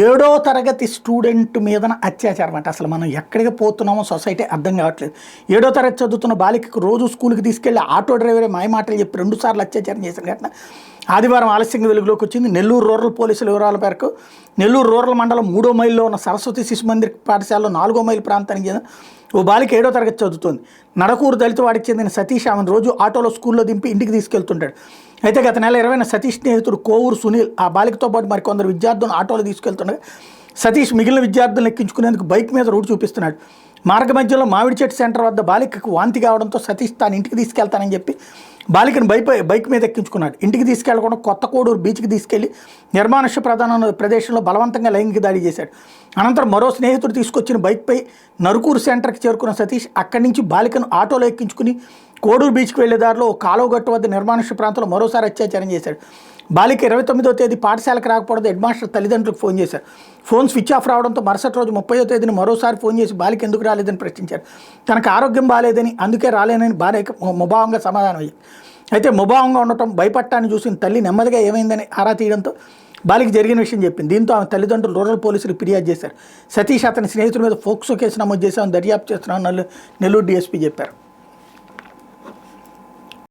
ఏడో తరగతి స్టూడెంట్ మీదన అత్యాచారం అంటే అసలు మనం ఎక్కడికి పోతున్నామో సొసైటీ అర్థం కావట్లేదు. ఏడో తరగతి చదువుతున్న బాలికకు రోజు స్కూల్కి తీసుకెళ్లి ఆటో డ్రైవరే మాయమాటలు చెప్పి 2 సార్లు అత్యాచారం చేసిన ఘటన ఆదివారం ఆలస్యంగా వెలుగులోకి వచ్చింది. నెల్లూరు రూరల్ పోలీసుల వివరాల మేరకు నెల్లూరు రూరల్ మండలం 3వ మైల్లో ఉన్న సరస్వతి శిశు మందిర్ పాఠశాలలో 4వ మైలు ప్రాంతానికి చెందిన ఓ బాలిక 7వ తరగతి చదువుతోంది. నడకూరు దళితవాడికి చెందిన సతీష్ ఆమెను రోజు ఆటోలో స్కూల్లో దింపి ఇంటికి తీసుకెళ్తుంటాడు. అయితే గత నెల 20న సతీష్ స్నేహితుడు కోవూరు సునీల్ ఆ బాలికతో పాటు మరికొందరు విద్యార్థులను ఆటోలో తీసుకెళ్తుండగా సతీష్ మిగిలిన విద్యార్థులను ఎక్కించుకునేందుకు బైక్ మీద రూట్ చూపిస్తున్నాడు. మార్గ మధ్యలో మామిడి చెట్టు సెంటర్ వద్ద బాలికకు వాంతి కావడంతో సతీష్ తాను ఇంటికి తీసుకెళ్తానని చెప్పి బాలికను బైక్ మీద ఎక్కించుకున్నాడు. ఇంటికి తీసుకెళ్లకుండా కొత్త కోడూరు బీచ్కి తీసుకెళ్లి నిర్మానుష్య ప్రధాన ప్రదేశంలో బలవంతంగా లైంగిక దాడి చేశాడు. అనంతరం మరో స్నేహితుడు తీసుకొచ్చిన బైక్పై నరుకూరు సెంటర్కి చేరుకున్న సతీష్ అక్కడి నుంచి బాలికను ఆటోలో ఎక్కించుకుని కోడూరు బీచ్కి వెళ్లే దారిలో కాలువగట్టు వద్ద నిర్మానుష్య ప్రాంతంలో మరోసారి అత్యాచారం చేశాడు. బాలిక 29వ తేదీ పాఠశాలకు రాకపోవడంతో హెడ్ మాస్టర్ తల్లిదండ్రులకు ఫోన్ చేశారు. ఫోన్ స్విచ్ ఆఫ్ రావడంతో మరుసటి రోజు 30వ తేదీని మరోసారి ఫోన్ చేసి బాలిక ఎందుకు రాలేదని ప్రశ్నించారు. తనకు ఆరోగ్యం బాగాలేదని అందుకే రాలేనని భార్య ముభావంగా సమాధానం అయ్యింది. అయితే ముభావంగా ఉండటం భయపట్టాన్ని చూసిన తల్లి నెమ్మదిగా ఏమైందని ఆరా తీయడంతో బాలిక జరిగిన విషయం చెప్పింది. దీంతో ఆమె తల్లిదండ్రులు రూరల్ పోలీసులకు ఫిర్యాదు చేశారు. సతీష్ అతని స్నేహితుల మీద ఫోక్సో కేసు నమోదు చేశామని దర్యాప్తు చేస్తున్నామని నెల్లూరు డీఎస్పీ చెప్పారు.